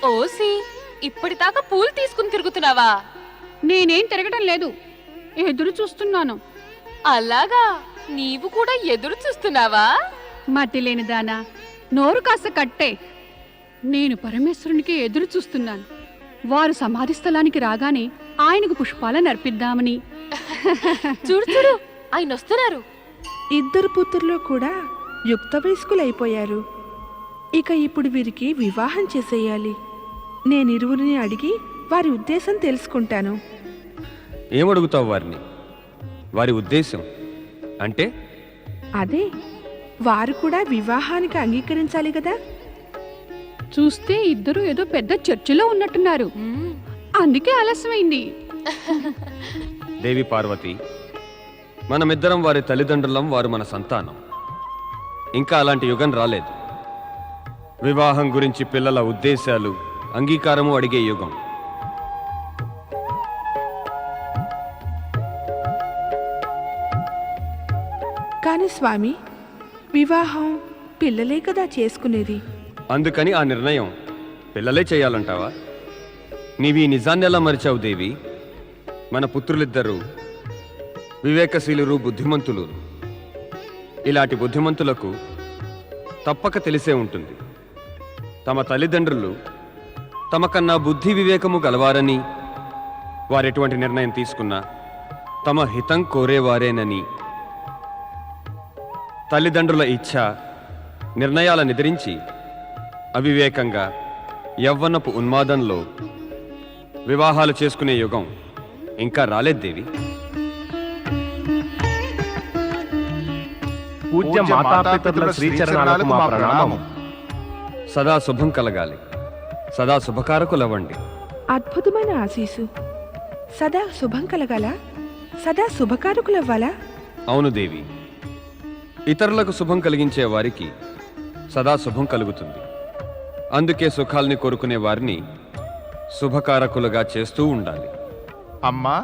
OC, ఇప్పటిదాకా పూలు తీసుకుని తిరుగుతున్నావా? నేనేం తిరగడం లేదు, ఎదురు చూస్తున్నాను. అలాగా, నీవు కూడా ఎదురు చూస్తున్నావా? మతి లేని దానా, నోరు కాస్త కట్టే. నేను పరమేశ్వరునికి ఎదురు చూస్తున్నాను. వారు సమాధి స్థలానికి రాగానే ఆయనకు పుష్పాలను అర్పిద్దామని. చూడు చూడు, ఆయన వస్తున్నారు. ఇద్దరు పుత్రులు కూడా యుక్త వయస్కులైపోయారు. ఇక ఇప్పుడు వీరికి వివాహం చేసేయాలి. నేనిరువురిని అడిగి వారి ఉద్దేశం తెలుసుకుంటాను. ఏమడుగుతావు వారిని? వారి ఉద్దేశం అంటే? అదే, వారు కూడా వివాహానికి అంగీకరించాలి కదా. చూస్తే ఇద్దరు ఏదో పెద్ద చర్చలో ఉన్నట్టున్నారు. అందుకే ఆలస్యమైంది. దేవి పార్వతి, మనమిద్దరం వారి తల్లిదండ్రులం, వారు మన సంతానం. ఇంకా అలాంటి యుగం రాలేదు. వివాహం గురించి పిల్లల ఉద్దేశాలు, అంగీకారము అడిగే యుగం. కాని స్వామి, వివాహం పిల్లలే కదా చేసుకునేది. అందుకని ఆ నిర్ణయం పిల్లలే చేయాలంటావా? నీవి ఈ నిజాన్ని ఎలా మరిచావు దేవి? మన పుత్రులిద్దరూ వివేకశీలురు, బుద్ధిమంతులు. ఇలాంటి బుద్ధిమంతులకు తప్పక తెలిసే ఉంటుంది, తమ తల్లిదండ్రులు తమకన్నా బుద్ధి వివేకము గలవారని, వారెటువంటి నిర్ణయం తీసుకున్నా తమ హితం కోరేవారేనని. తల్లిదండ్రుల ఇచ్ఛ, నిర్ణయాలను ఎదిరించి అవివేకంగా యవ్వనపు ఉన్మాదంలో వివాహాలు చేసుకునే యుగం ఇంకా రాలేదు దేవి. పూజ్య మాతాపితరుల శ్రీచరణాలకు మా ప్రణామం. సదా శుభం కలగాలి, సదా శుభకారకులవ్వండి. అద్భుతమైన ఆశీసు. సదా శుభం కలగాల, సదా శుభకారకులవ్వాలా? అవును దేవి, ఇతరులకు శుభం కలిగించే వారికి సదా శుభం కలుగుతుంది. అందుకే సుఖాల్ని కోరుకునే వారిని శుభకారకులుగా చేస్తూ ఉండాలి. అమ్మా,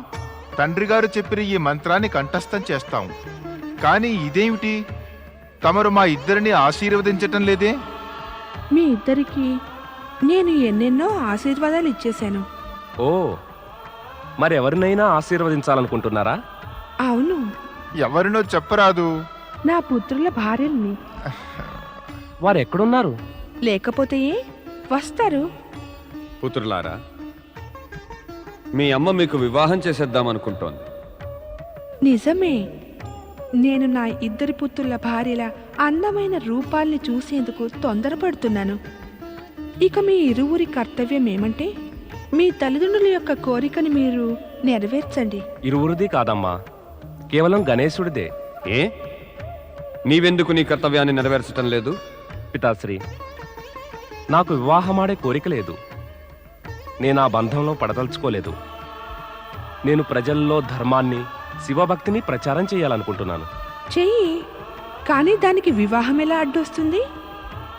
తండ్రి గారు చెప్పిన ఈ మంత్రాన్ని కంఠస్థం చేస్తాం. కానీ ఇదేమిటి, తమరు మా ఇద్దరిని ఆశీర్వదించటం లేదే? మీ ఇద్దరికి నేను ఎన్నెన్నో ఆశీర్వాదాలు ఇచ్చేశాను. ఓ, మరెవరినైనా ఆశీర్వదించాలనుకుంటున్నారా? అవును, ఎవరినో చెప్పరాదు. నా పుత్రుల భార్యల్ని. వారెక్కడున్నారు? లేకపోతే ఏ? వస్తారు. పుత్రులారా, మీ అమ్మ మీకు వివాహం చేసేద్దామనుకుంటోంది. నిజమే. నేను నా ఇద్దరి పుత్రుల భార్యల అందమైన రూపాల్ని చూసేందుకు తొందరపడుతున్నాను. ఇక మీ ఇరువురి కర్తవ్యం ఏమంటే, మీ తల్లిదండ్రుల యొక్క కోరికని మీరు నెరవేర్చండి. ఇరువురిది కాదమ్మా, కేవలం గణేశుడిదే. ఏ, నీవెందుకు నీ కర్తవ్యాన్ని నెరవేర్చటం లేదు? పితాశ్రీ, నాకు వివాహమాడే కోరిక లేదు. నేను ఆ బంధంలో పడదలుచుకోలేదు. నేను ప్రజల్లో ధర్మాన్ని, శివభక్తిని ప్రచారం చేయాలనుకుంటున్నాను. చెయ్యి, కానీ దానికి వివాహం ఎలా అడ్డొస్తుంది?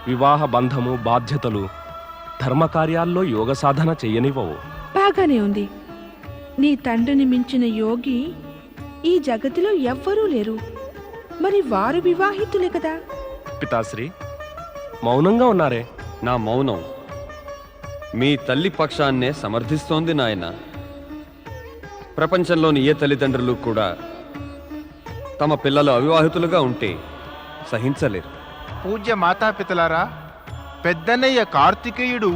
వివాహ బంధము, బాధ్యతలు ధర్మకార్యాల్లో యోగ సాధన చెయ్యనివ్వవు. బాగానే ఉంది. నీ తండ్రిని మించిన యోగి ఈ జగతిలో ఎవ్వరూ లేరు. మరి వారు వివాహితులే కదా. పితాశ్రీ, మౌనంగా ఉన్నారే. నా మౌనం మీ తల్లి పక్షాన్నే సమర్థిస్తోంది నాయన. ప్రపంచంలోని ఏ తల్లిదండ్రులు కూడా తమ పిల్లలు అవివాహితులుగా ఉంటే సహించలేరు. పూజ్య మాతాపితలారా, పెద్దన్నయ్య కార్తికేయుడు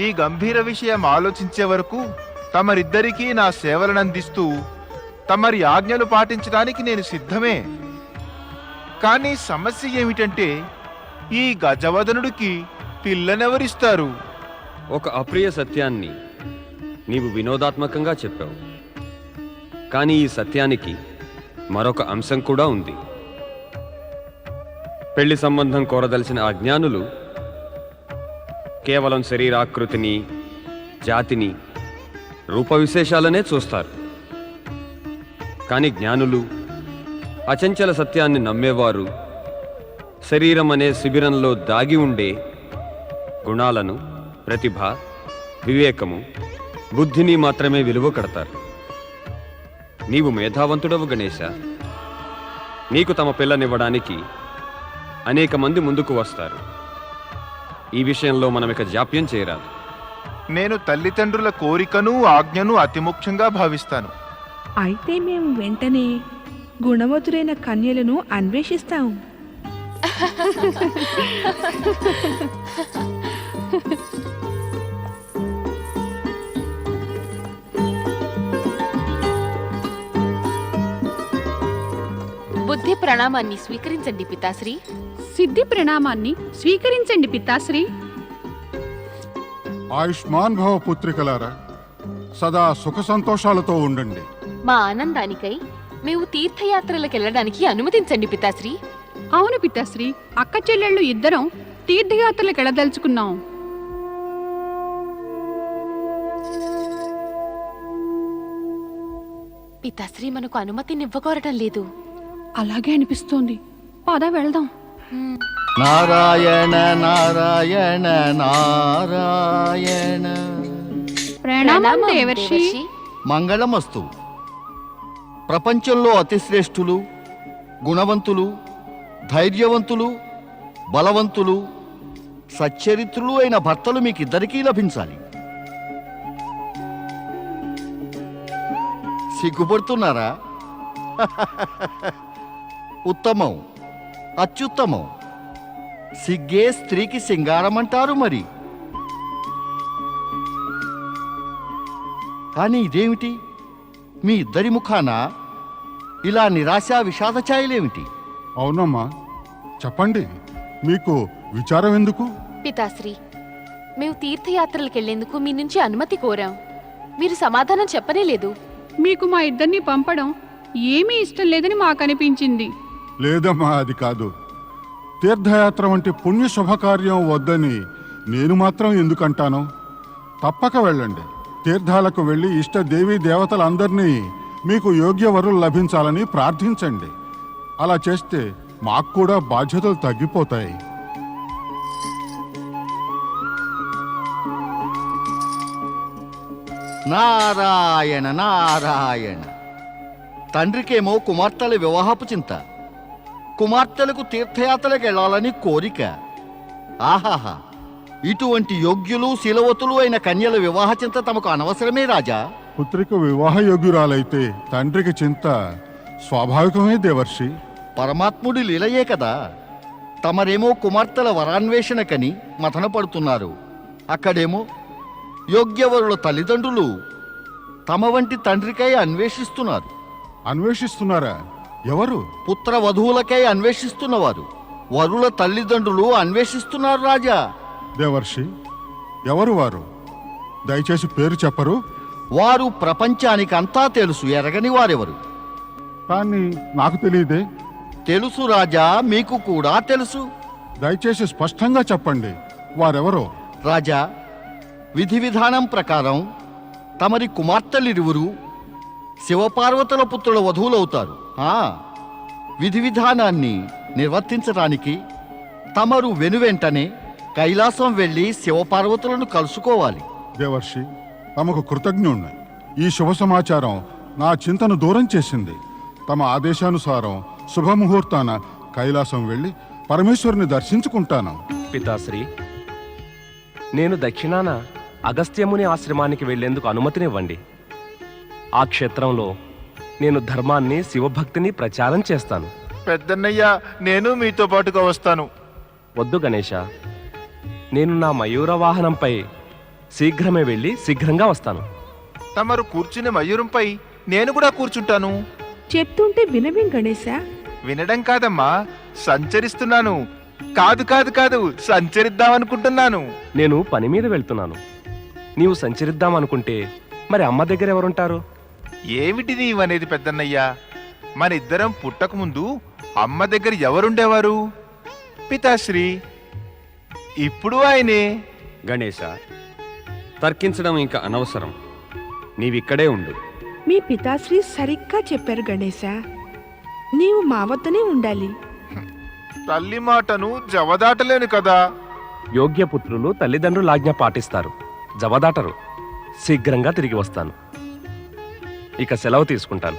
ఈ గంభీర విషయం ఆలోచించే వరకు తమరిద్దరికీ నా సేవలనందిస్తూ తమరి ఆజ్ఞలు పాటించడానికి నేను సిద్ధమే. కానీ సమస్య ఏమిటంటే, ఈ గజవదనుడికి పిల్లనెవరిస్తారు? ఒక అప్రియ సత్యాన్ని నీవు వినోదాత్మకంగా చెప్పావు. కానీ ఈ సత్యానికి మరొక అంశం కూడా ఉంది. పెళ్లి సంబంధం కోరదలిచిన అజ్ఞానులు కేవలం శరీరాకృతిని, జాతిని, రూప విశేషాలనే చూస్తారు. కానీ జ్ఞానులు, అచంచల సత్యాన్ని నమ్మేవారు శరీరం అనే శిబిరంలో దాగి ఉండే గుణాలను, ప్రతిభ, వివేకము, బుద్ధిని మాత్రమే విలువ కడతారు. నీవు మేధావంతుడవు గణేశ. నీకు తమ పిల్లనివ్వడానికి అనేక మంది ముందుకు వస్తారు. ఈ విషయంలో మనమిక జాప్యం చేయరాదు. నేను తల్లిదండ్రుల కోరికను ఆజ్ఞను అతి ముఖ్యంగా భావిస్తాను. అయితే మేము వెంటనే గుణవతులైన కన్యలను అన్వేషిస్తాం. బుద్ధి ప్రణామాన్ని స్వీకరించండి పితాశ్రీ. సిద్ధి ప్రణామాన్ని స్వీకరించండి పితాశ్రీ. ఆయుష్మాన్ భవ పుత్రికలారా, సదా సుఖ సంతోషాలతో ఉండండి. మా ఆనందానికై మేము తీర్థయాత్రలకు వెళ్ళడానికి అనుమతించండి పితాశ్రీ. అవును పితాశ్రీ, అక్క చెల్లెళ్ళు ఇద్దరం తీర్థయాత్రలకు వెళ్ళదలుచుకున్నాం. పితాశ్రీ మనకు అనుమతినివ్వకోరటం లేదు. అలాగే అనిపిస్తోంది. పద వెళ్దాం. నారాయణ నారాయణ నారాయణ. ప్రణామం దేవర్షి. మంగళమస్తు. ప్రపంచంలో అతిశ్రేష్ఠులు, గుణవంతులు, ధైర్యవంతులు, బలవంతులు, సచ్చరిత్రులు అయిన భర్తలు మీకిద్దరికీ లభించాలి. సిగ్గుపడుతున్నారా? ఉత్తమం, అత్యుత్తమం. సిగ్గే స్త్రీకి సింగారమంటారు మరి. కానీ ఇదేమిటి? మీ ఇద్దరి ముఖాన ఇలా నిరాశ విషాద ఛాయలేమిటి? అవునమ్మా, చెప్పండి, మీకు విచారం ఎందుకు? పితాశ్రీ, మేము తీర్థయాత్రలకు వెళ్లేందుకు మీ నుంచి అనుమతి కోరాం. మీరు సమాధానం చెప్పనే లేదు. మీకు మా ఇద్దరిని పంపడం ఏమీ ఇష్టం లేదని మాకు అనిపించింది. లేదమ్మా, అది కాదు. తీర్థయాత్ర వంటి పుణ్య శుభకార్యం వద్దని నేను మాత్రం ఎందుకంటాను? తప్పక వెళ్ళండి. తీర్థాలకు వెళ్ళి ఇష్ట దేవీ దేవతలందరినీ మీకు యోగ్య వరులు లభించాలని ప్రార్థించండి. అలా చేస్తే మాకు కూడా బాధ్యతలు తగ్గిపోతాయి. నారాయణ నారాయణ. తండ్రికేమో కుమార్తెల వివాహపు చింత, కుమార్తెలకు తీర్థయాత్రలకు వెళ్ళాలని కోరిక. ఆహాహా, ఇటువంటి యోగ్యులు శీలవతులు అయిన కన్యల వివాహ చింత తమకు అనవసరమే రాజా. పుత్రిక వివాహ యోగ్యురాలైతే తండ్రికి చింత స్వాభావికమే దేవర్షి. పరమాత్ముడి లీలయే కదా. తమరేమో కుమార్తెల వరాన్వేషణకని మథన పడుతున్నారు. అక్కడేమో యోగ్యవరుల తల్లిదండ్రులు తమ వంటి తండ్రికై అన్వేషిస్తున్నారు. అన్వేషిస్తున్నారా? ఎవరు? పుత్ర వధువులకై అన్వేషిస్తున్నవారు వరుల తల్లిదండ్రులు అన్వేషిస్తున్నారు రాజా. దేవర్షి, ఎవరు వారు? దయచేసి పేరు చెప్పరు? వారు ప్రపంచానికి అంతా తెలుసు, ఎరగని వారెవరు? కానీ నాకు తెలియదే. తెలుసు రాజా, మీకు కూడా తెలుసు. దయచేసి స్పష్టంగా చెప్పండి, వారెవరో. రాజా, విధి విధానం ప్రకారం తమరి కుమార్తెలిరువురు శివపార్వతుల పుత్రుల వధువులవుతారు. విధి విధానాన్ని నిర్వర్తించడానికి తమరు వెనువెంటనే కైలాసం వెళ్ళి శివపార్వతులను కలుసుకోవాలి. దేవర్షి, తమకు కృతజ్ఞుణ్ణి. ఈ శుభ సమాచారం నా చింతను దూరం చేసింది. తమ ఆదేశానుసారం శుభముహూర్తాన కైలాసం వెళ్ళి పరమేశ్వరుని దర్శించుకుంటాను. పితాశ్రీ, నేను దక్షిణాన అగస్త్యముని ఆశ్రమానికి వెళ్లేందుకు అనుమతినివ్వండి. ఆ క్షేత్రంలో నేను ధర్మాన్ని, శివభక్తిని ప్రచారం చేస్తాను. పెద్దన్నయ్య, నేను మీతో పాటుగా వస్తాను. వద్దు గణేష, నేను నా మయూర వాహనంపై శీఘ్రమే వెళ్ళి శీఘ్రంగా వస్తాను. తమరు కూర్చునే మయూరంపై నేను కూడా కూర్చుంటాను. చెప్తుంటే వినవేం గణేశ? వినడం కాదమ్మా, సంచరిస్తున్నాను. కాదు కాదు కాదు, సంచరిద్దామనుకుంటున్నాను. నేను పని మీద వెళ్తున్నాను. నీవు సంచరిద్దామనుకుంటే మరి అమ్మ దగ్గర ఎవరుంటారు? ఏమిటి నీవనేది పెద్దన్నయ్య? మన ఇద్దరం పుట్టకముందు అమ్మ దగ్గర ఎవరుండేవారు? పితాశ్రీ. ఇప్పుడు ఆయనే. గణేశ, తర్కించడం ఇంకా అనవసరం. నీవిక్కడే ఉండు. మీ పితాశ్రీ సరిగ్గా చెప్పారు గణేశ. నీవు మా వద్దనే ఉండాలి. తల్లి మాటను జవదాటలేను కదా. యోగ్యపుత్రులు తల్లిదండ్రుల ఆజ్ఞ పాటిస్తారు, జవదాటరు. శీఘ్రంగా తిరిగి వస్తాను. ఇక సెలవు తీసుకుంటాను.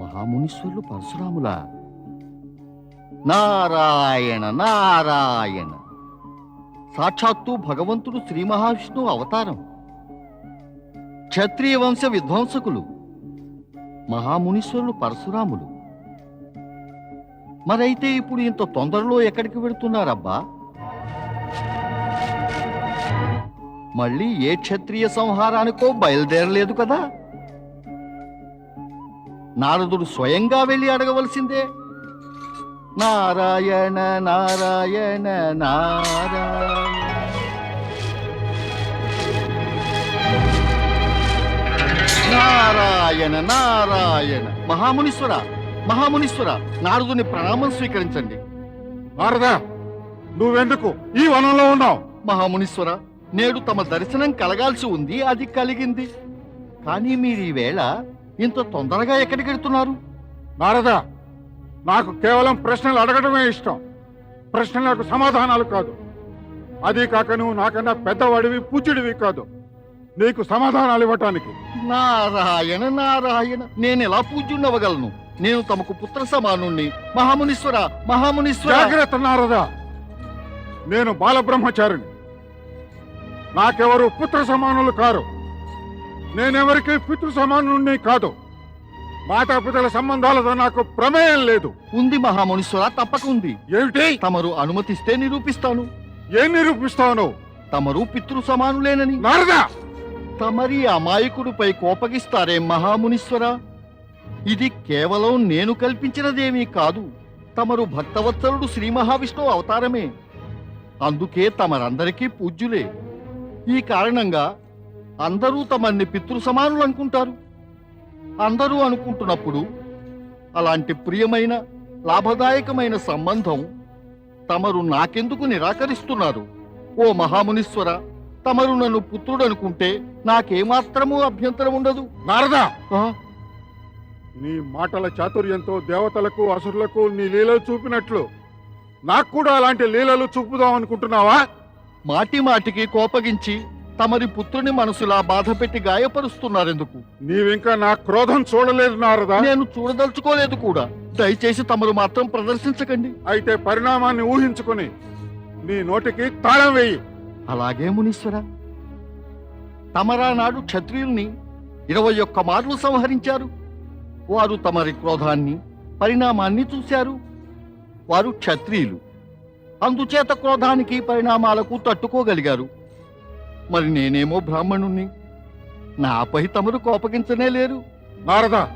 మహామునీశ్వరులు పరశురాముల నారాయణ నారాయణ. సాక్షాత్తు భగవంతుడు శ్రీ మహావిష్ణువు అవతారం. క్షత్రియ వంశ విధ్వంసకులు మహామునీశ్వరులు పరశురాములు. మరైతే ఇప్పుడు ఇంత తొందరలో ఎక్కడికి వెళుతున్నారబ్బా? మళ్ళీ ఏ క్షత్రియ సంహారానికో బయలుదేరలేదు కదా? నారదుడు స్వయంగా వెళ్ళి అడగవలసిందే. నారాయణ నారాయణ నారాయణ. నారాయణ నారాయణ. మహామునీశ్వర మహామునీశ్వర, నారదుని ప్రణామం స్వీకరించండి. నారదా, నువ్వెందుకు ఈ వనంలో ఉన్నావు? మహామునీశ్వర, నేడు తమ దర్శనం కలగాల్సి ఉంది, అది కలిగింది. కానీ మీరు ఈవేళ ఇంత తొందరగా ఎక్కడికి వెళ్తున్నారు? నారదా, నాకు కేవలం ప్రశ్నలు అడగడమే ఇష్టం, ప్రశ్నలకు సమాధానాలు కాదు. అదీ కాక నువ్వు నాకన్నా పెద్దవాడివి, పూజ్యుడివి కాదు నీకు సమాధానాలు ఇవ్వటానికి. నారాయణ నారాయణ, నేను ఎలా పూజ్యున్నవగలను? నేను తమకు పుత్ర సమానుణ్ణి. మహామునీశ్వర మహామునీశ్వర. జాగ్రత్త నారదా, నేను బాలబ్రహ్మచారిని, నాకెవరు పుత్ర సమానులు కారు. నేనెవరికి పితృ సమానుణ్ణి కాదు. మాతాపితల సంబంధాలతో నాకు ప్రమేయం లేదు. ఉంది మహామునీశ్వర, తప్పక ఉంది. ఏమిటి? తమరు అనుమతిస్తే నిరూపిస్తాను. ఏం నిరూపిస్తావు? తమరు పితృ సమానులేనని. నారదా, తమరి అమాయకుడిపై కోపగిస్తారే మహామునీశ్వర? ఇది కేవలం నేను కల్పించినదేమీ కాదు. తమరు భక్తవత్సలుడు శ్రీ మహావిష్ణువు అవతారమే. అందుకే తమరందరికీ పూజ్యులే. ఈ కారణంగా అందరూ తమన్ని పితృ సమానులు అనుకుంటారు. అందరూ అనుకుంటున్నప్పుడు అలాంటి ప్రియమైన లాభదాయకమైన సంబంధం తమరు నాకెందుకు నిరాకరిస్తున్నారు? ఓ మహామునీశ్వర, తమరు నన్ను పుత్రుడనుకుంటే నాకేమాత్రమూ అభ్యంతరం ఉండదు. నారదా, ఆ? నీ మాటల చాతుర్యంతో దేవతలకు అసురులకు నీ లీలలు చూపినట్లు నాకు కూడా అలాంటి లీలలు చూపుదాం అనుకుంటున్నావా? మాటి మాటికి కోపగించి తమరి పుత్రుని మనసులా బాధ పెట్టి గాయపరుస్తున్నారెందుకు? నీవింకా నా క్రోధం చూడలేదు నారదా. నేను చూడదలుచుకోలేదు కూడా. దయచేసి తమరు మాత్రం ప్రదర్శించకండి. అయితే పరిణామాన్ని ఊహించుకుని నీ నోటికి తాళం వేయి. అలాగే మునీశ్వర. తమరా నాడు క్షత్రియుల్ని 21 మార్లు సంహరించారు. వారు తమరి క్రోధాన్ని పరిణామాన్ని చూశారు. వారు క్షత్రియులు, అందుచేత క్రోధానికి పరిణామాలకు తట్టుకోగలిగారు. మరి నేనేమో బ్రాహ్మణుణ్ణి, నాపై తమరు కోపగించనే లేరు. నారదా,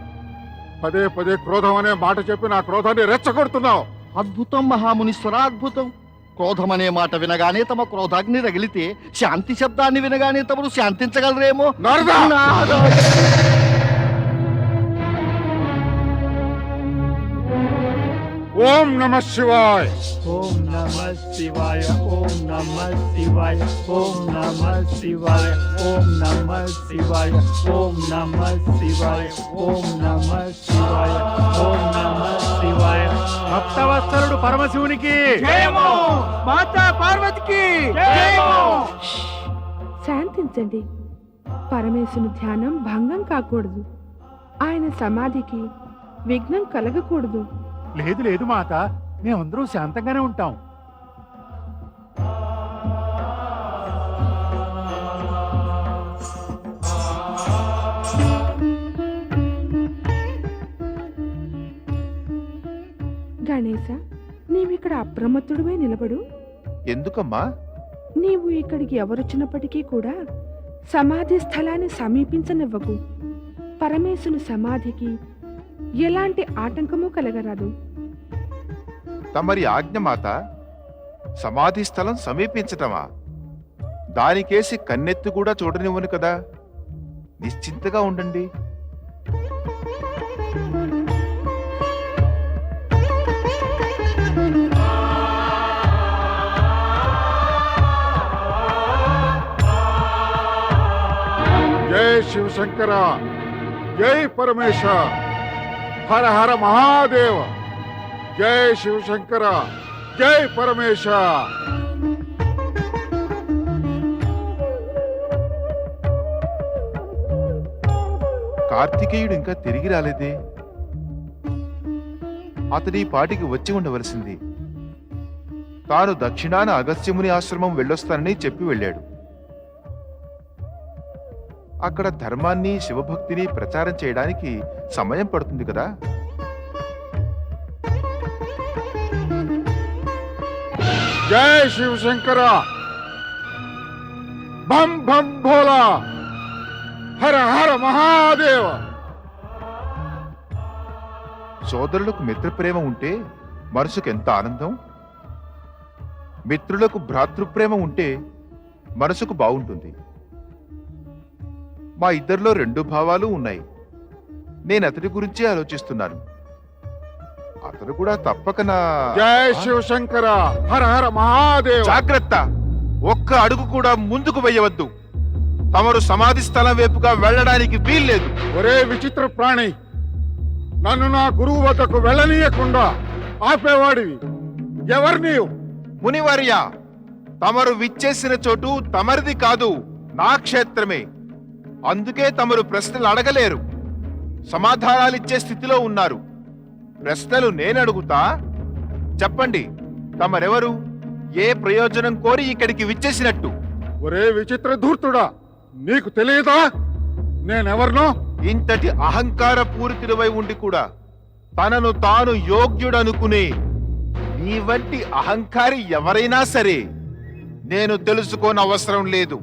పదే పదే క్రోధం అనే మాట చెప్పి నా క్రోధాన్ని రెచ్చగొడుతున్నావు. అద్భుతం మహామునీశ్వర, అద్భుతం. క్రోధం అనే మాట వినగానే తమ క్రోధాగ్ని రగిలితే శాంతి శబ్దాన్ని వినగానే తమరు శాంతించగలరేమో. నారదా! ఓం నమః శివాయ. ఓం నమః శివాయ. ఓం నమః శివాయ. ఓం నమః శివాయ. ఓం నమః శివాయ. ఓం నమః శివాయ. ఓం నమః శివాయ. ఓం నమః శివాయ. భక్తవత్సలుడు పరమశివునికి జయము, మాతా పార్వతికి జయము. శాంతించండి. పరమేశుని ధ్యానం భంగం కాకూడదు. ఆయన సమాధికి విఘ్నం కలగకూడదు. లేదు లేదు మాత, మేమందరూ శాంతంగానే ఉంటాం. గణేశ, నీవిక్కడ అప్రమత్తుడివై నిలబడు. ఎందుకమ్మా? నీవు ఇక్కడికి ఎవరొచ్చినప్పటికీ కూడా సమాధి స్థలాన్ని సమీపించనివ్వకు. పరమేశుని సమాధికి ఎలాంటి ఆటంకము కలగరాదు. తమరి ఆజ్ఞ మాత. సమాధి స్థలం సమీపించటమా? దానికేసి కన్నెత్తి కూడా చూడనివ్వను కదా. నిశ్చింతగా ఉండండి. జై శివశంకర, జై పరమేశ, హర హర మహాదేవ. జై శివశంకర, జై పరమేశ. కార్తికేయుడు ఇంకా తిరిగి రాలేదే. అతడి పాటికి వచ్చి ఉండవలసింది. తాను దక్షిణాన అగస్త్యముని ఆశ్రమం వెళ్ళొస్తానని చెప్పి వెళ్ళాడు. అక్కడ ధర్మాన్ని శివభక్తిని ప్రచారం చేయడానికి సమయం పడుతుంది కదా. జై శివశంకర, భం భం భోలా, హర హర మహాదేవ. సోదరులకు మిత్రప్రేమ ఉంటే మనసుకు ఎంత ఆనందం. మిత్రులకు భ్రాతృప్రేమ ఉంటే మనసుకు బాగుంటుంది. మా ఇద్దరిలో 2 భావాలు ఉన్నాయి. నేను అతడి గురించే ఆలోచిస్తున్నాను. అతడు కూడా తప్పక నా... జై శివశంకర, హర హర మహాదేవ. జాగ్రత్త, ఒక్క అడుగు కూడా ముందుకు వెయ్యవద్దు. తమరు సమాధి స్థలం వైపుగా వెళ్ళడానికి వీల్లేదు. ఒరే విచిత్ర ప్రాణి, నన్ను నా గురువు వద్దకు వెళ్ళనీయకుండా ఆపేవాడివి ఎవరు నీవు? మునివర్య, తమరు విచ్చేసిన చోటు తమరిది కాదు, నా క్షేత్రమే. అందుకే తమరు ప్రశ్నలు అడగలేరు, సమాధానాలిచ్చే స్థితిలో ఉన్నారు. ప్రశ్నలు నేను అడుగుతా. చెప్పండి, తమరెవరు? ఏ ప్రయోజనం కోరి ఇక్కడికి విచ్చేసినట్టు? ఒరే విచిత్ర ధూర్తుడా, నీకు తెలియదా నేనెవరినో? ఇంతటి అహంకార పూరితుడివై ఉండి కూడా తనను తాను యోగ్యుడనుకునే నీ వంటి అహంకారి ఎవరైనా సరే నేను తెలుసుకోనవసరం లేదు.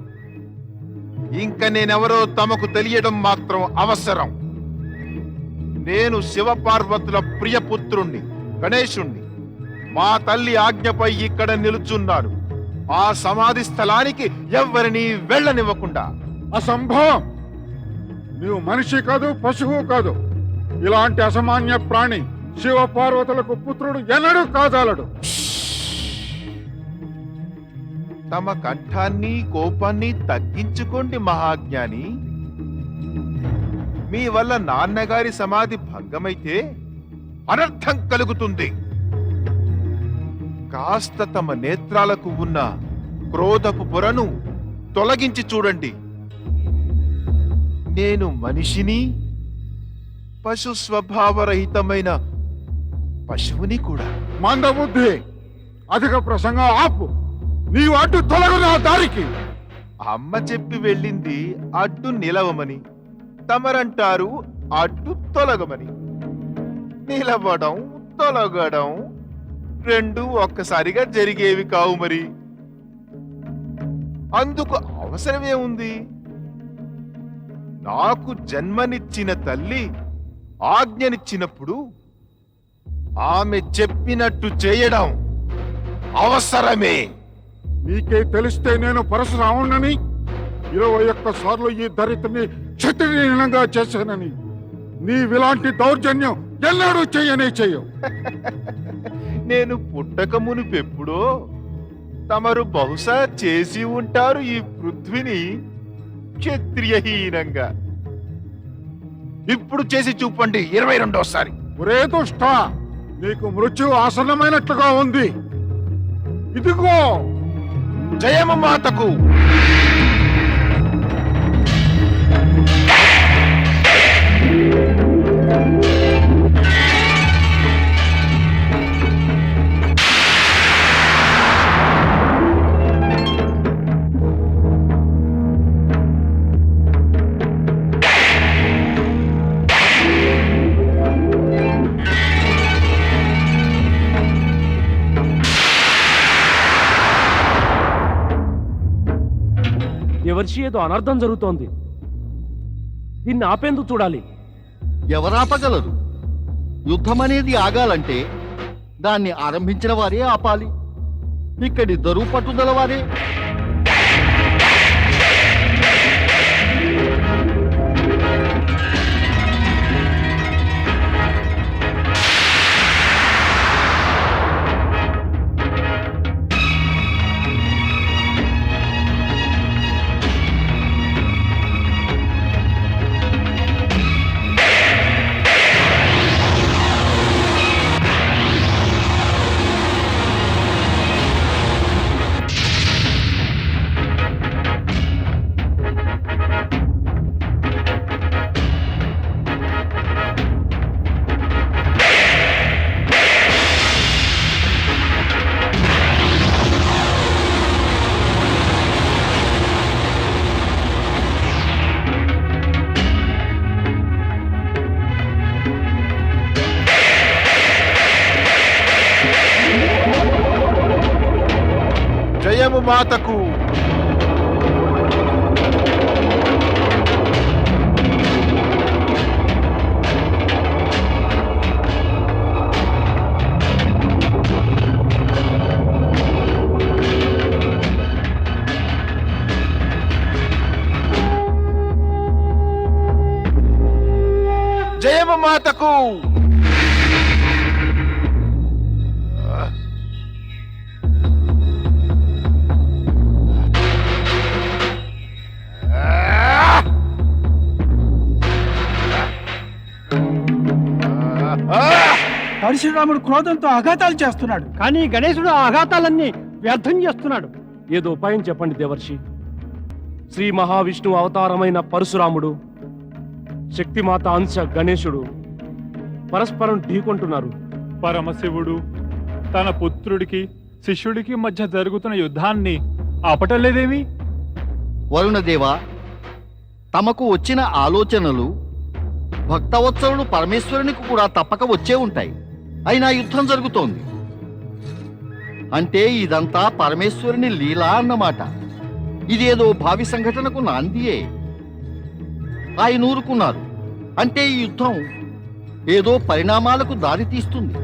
ఇంక నేనెవరో తమకు తెలియడం మాత్రం అవసరం. నేను శివపార్వతుల ప్రియపుత్రుణ్ణి, గణేశుణ్ణి. మా తల్లి ఆజ్ఞపై ఇక్కడ నిలుచున్నాను, ఆ సమాధి స్థలానికి ఎవ్వరినీ వెళ్ళనివ్వకుండా. అసంభవం! నీవు మనిషి కాదు, పశువు కాదు. ఇలాంటి అసామాన్య ప్రాణి శివ పార్వతులకు పుత్రుడు ఎన్నడూ కాజాలడు. తమ కంఠాన్ని కోపాన్ని తగ్గించుకోండి మహాజ్ఞాని. మీ వల్ల నాన్నగారి సమాధి భంగమైతే అనర్థం కలుగుతుంది. కాస్త తమ నేత్రాలకు ఉన్న క్రోధపు పొరను తొలగించి చూడండి. నేను మనిషిని, పశు స్వభావరహితమైన పశువుని కూడా. మందబుద్ధి, అధిక ప్రసంగం ఆపు. నీవు అడ్డు తొలగు నా దారికి. అమ్మ చెప్పి వెళ్ళింది అడ్డు నిలవమని, తమరంటారు అడ్డు తొలగమని. నిలవడం తొలగడం 2 ఒక్కసారిగా జరిగేవి కావు మరి. అందుకు అవసరమే ఉంది. నాకు జన్మనిచ్చిన తల్లి ఆజ్ఞనిచ్చినప్పుడు ఆమె చెప్పినట్టు చేయడం అవసరమే. నీకే తెలిస్తే నేను పరశురాముణ్ణని 21 సార్లు ఈ దరిద్రుని క్షత్రియహీనంగా చేశానని. నీవిలాంటి దౌర్జన్యం ఎన్నడూ చెయ్యవు. నేను పుట్టక మునుపెప్పుడో తమరు బహుశా చేసి ఉంటారు ఈ పృథ్విని క్షత్రియహీనంగా. ఇప్పుడు చేసి చూపండి 22వ. ఒరే దుష్ట, నీకు మృత్యు ఆసన్నమైనట్లుగా ఉంది. ఇదిగో జయమ మాతకు. ఎవరిచి ఏదో అనర్థం జరుగుతోంది. దీన్ని ఆపేందుకు చూడాలి. ఎవరాపగలరు? యుద్ధం అనేది ఆగాలంటే దాన్ని ఆరంభించిన వారే ఆపాలి. ఇక్కడిద్దరూ పట్టుదల వారే. జయము మాతకు. జయము మాతకు. పరశురాముడు క్రోధంతో ఆఘాతాలు చేస్తున్నాడు. కానీ గణేశుడు ఆ ఆఘాతాలన్నీ వ్యర్థం చేస్తున్నాడు. ఏదో ఉపాయం చెప్పండి దేవర్షి. శ్రీ మహావిష్ణువు అవతారమైన పరశురాముడు, శక్తిమాత అంశ గణేశుడు పరస్పరం ఢీకొంటున్నారు. పరమశివుడు తన పుత్రుడికి శిష్యుడికి మధ్య జరుగుతున్న యుద్ధాన్ని ఆపటలేదేమి? వరుణదేవా, తమకు వచ్చిన ఆలోచనలు భక్తవత్సలుడు పరమేశ్వరునికి కూడా తప్పక వచ్చే ఉంటాయి. అయినా యుద్ధం జరుగుతోంది అంటే ఇదంతా పరమేశ్వరుని లీలా అన్నమాట. ఇదేదో భావి సంఘటనకు నాందియే. ఆయన ఊరుకున్నారు అంటే ఈ యుద్ధం ఏదో పరిణామాలకు దారి తీస్తుంది.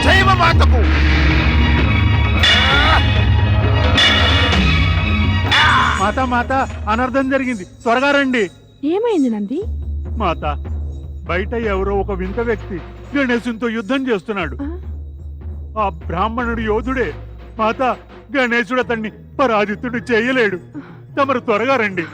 జయము మాతకు. మాత మాత అనర్థం జరిగింది, త్వరగా రండి. ఏమైంది నంది? మాత, బయట ఎవరో ఒక వింత వ్యక్తి గణేశునితో యుద్ధం చేస్తున్నాడు. ఆ బ్రాహ్మణుడు యోధుడే. మాత, గణేశుడు అతన్ని పరాజితుడు చేయలేడు. తమరు త్వరగా రండి.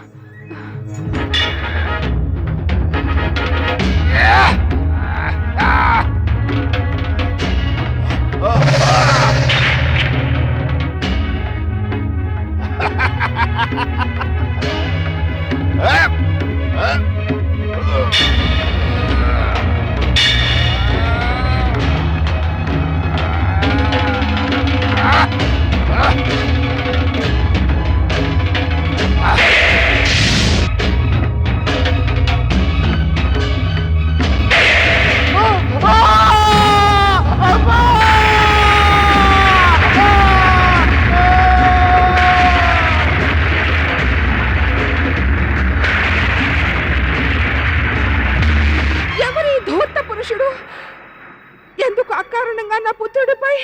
ఎందుకు అకారణంగా నా పుత్రుడిపై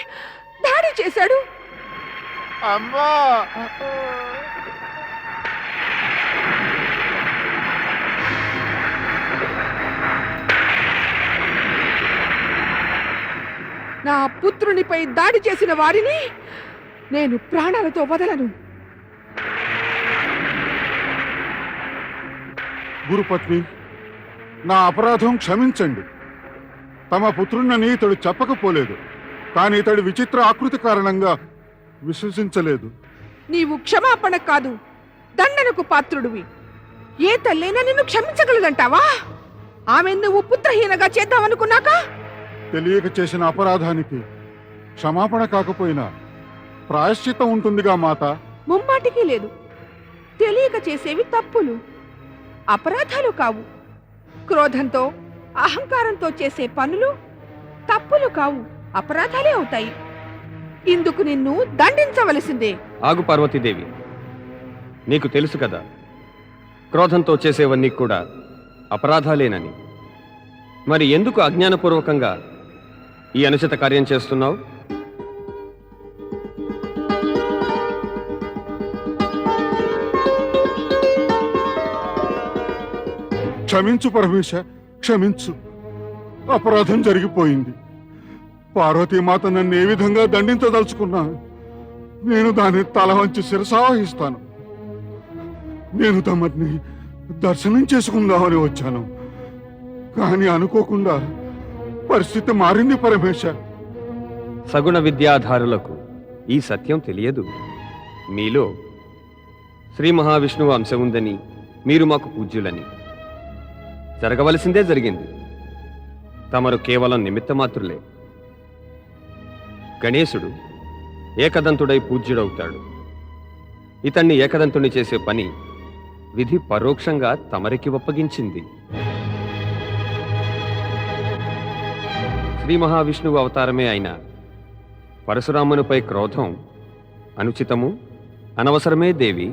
దాడి చేశాడు? అమ్మా, నా పుత్రునిపై దాడి చేసిన వారిని నేను ప్రాణాలతో వదలను. గురుపత్ని, నా అపరాధం క్షమించండి. తమ పుత్రుణ్ణని ఇతడు చెప్పకపోలేదు, కానీ ఇతడి విచిత్ర ఆకృతి కారణంగా విశ్వసించలేదు. నీవు క్షమాపణ కాదు, దండనకు పాత్రుడివి. ఏ తల్లైనా నిన్ను క్షమించగలదంటావా? ఆమె నువ్వు పుత్రహీనగా చేద్దామనుకున్నాక? తెలియక చేసిన అపరాధానికి క్షమాపణ కాకపోయినా ప్రాయశ్చిత్తం ఉంటుందిగా మాత. ముమ్మాటికి లేదు. తెలియక చేసేవి తప్పులు, అపరాధాలు కావు. క్రోధంతో అహంకారంతో చేసే పనులు తప్పులు కావు, అపరాధాలే అవుతాయి. ఇందుకు నిన్ను దండించవలసిందే. ఆగు పార్వతీదేవి, నీకు తెలుసు కదా క్రోధంతో చేసేవన్నీ కూడా అపరాధాలేనని. మరి ఎందుకు అజ్ఞానపూర్వకంగా ఈ అనుచిత కార్యం చేస్తున్నావు? క్షమించు పరమేశ, క్షమించు. అపరాధం జరిగిపోయింది. పార్వతీమాత నన్ను ఏ విధంగా దండించదలుచుకున్నా నేను దాన్ని తల వంచి శిరసావహిస్తాను. నేను తమని దర్శనం చేసుకుందామని వచ్చాను, కానీ అనుకోకుండా పరిస్థితి మారింది పరమేశ. సగుణ విద్యాధారులకు ఈ సత్యం తెలియదు. మీలో శ్రీ మహావిష్ణువు అంశం ఉందని, మీరు మాకు పూజ్యులని. జరగవలసిందే జరిగింది. తమరు కేవలం నిమిత్తమాత్రులే. గణేశుడు ఏకదంతుడై పూజ్యుడవుతాడు. ఇతన్ని ఏకదంతుని చేసే పని విధి పరోక్షంగా తమరికి ఒప్పగించింది. శ్రీ మహావిష్ణువు అవతారమే అయిన పరశురామునిపై క్రోధం అనుచితము, అనవసరమే దేవి.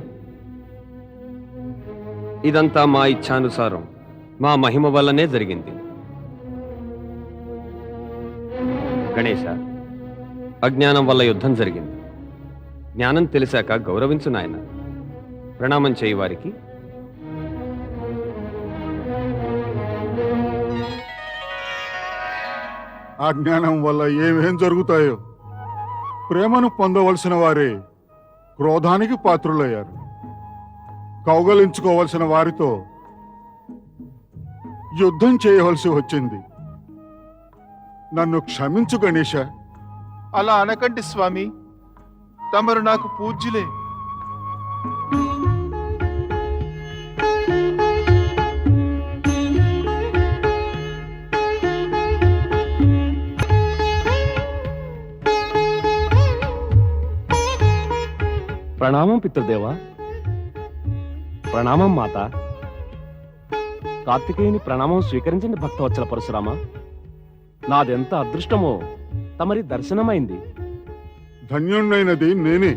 ఇదంతా మా ఇచ్ఛానుసారం, మా మహిమ వల్లనే జరిగింది. గణేశ, అజ్ఞానం వల్ల యుద్ధం జరిగింది. జ్ఞానం తెలిసాక గౌరవించు నాయన. ప్రణామం చేయి వారికి. ఆ జ్ఞానం వల్ల ఏమేం జరుగుతాయో. ప్రేమను పొందవలసిన వారే క్రోధానికి పాత్రులయ్యారు. కౌగలించుకోవలసిన వారితో యుద్ధం చేయవలసి వచ్చింది. నన్ను క్షమించు గణేశ. అలా అనకండి స్వామి, తమరు నాకు పూజ్యులే. ప్రణామం పితృదేవా. ప్రణామం మాత. కార్తికేయుని ప్రణామం స్వీకరించండి భక్తవత్సల పరశురామ. నాదెంత అదృష్టమో తమరి దర్శనమైంది. ధన్యుణ్ణైనది నేనే.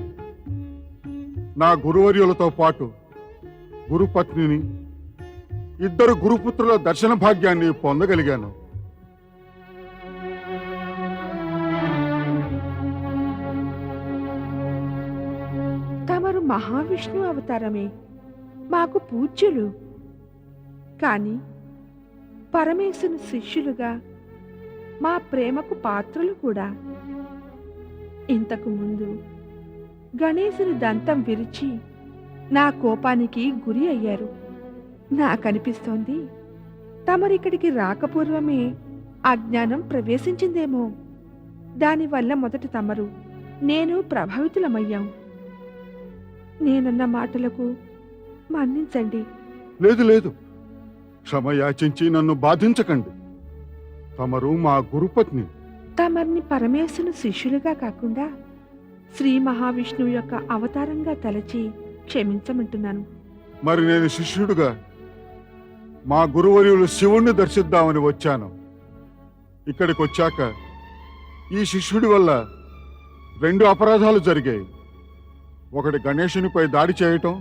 నా గురువర్యులతో పాటు గురుపత్నిని, 2 గురుపుత్రుల దర్శన భాగ్యాన్ని పొందగలిగాను. తమరు మహావిష్ణు అవతారమే, మాకు పూజ్యులు. కానీ పరమేశుని శిష్యులుగా మా ప్రేమకు పాత్రులు కూడా. ఇంతకు ముందు గణేశుని దంతం విరిచి నా కోపానికి గురి అయ్యారు. నాకనిపిస్తోంది తమరిక్కడికి రాకపూర్వమే అజ్ఞానం ప్రవేశించిందేమో. దానివల్ల మొదట తమరు, నేను ప్రభావితులమయ్యాం. నేనన్న మాటలకు మన్నించండి. లేదు లేదు, క్షమయాచించి నన్ను బాధించకండి. తమరు మా గురుపత్ని. తమర్ని పరమేశుని శిష్యులుగా కాకుండా శ్రీ మహావిష్ణువు యొక్క అవతారంగా తలచి క్షమించమంటున్నాను. మరి నేను శిష్యుడుగా మా గురువర్యులు శివుణ్ణి దర్శిద్దామని వచ్చాను. ఇక్కడికి వచ్చాక ఈ శిష్యుడి వల్ల 2 అపరాధాలు జరిగాయి. ఒకటి గణేశునిపై దాడి చేయటం,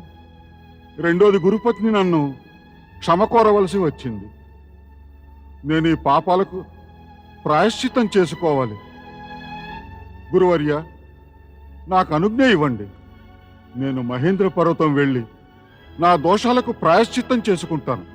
రెండోది గురుపత్ని నన్ను క్షమ కోరవలసి వచ్చింది. నేను ఈ పాపాలకు ప్రాయశ్చిత్తం చేసుకోవాలి. గురువర్య, నాకు అనుజ్ఞ ఇవ్వండి. నేను మహేంద్ర పర్వతం వెళ్ళి నా దోషాలకు ప్రాయశ్చిత్తం చేసుకుంటాను.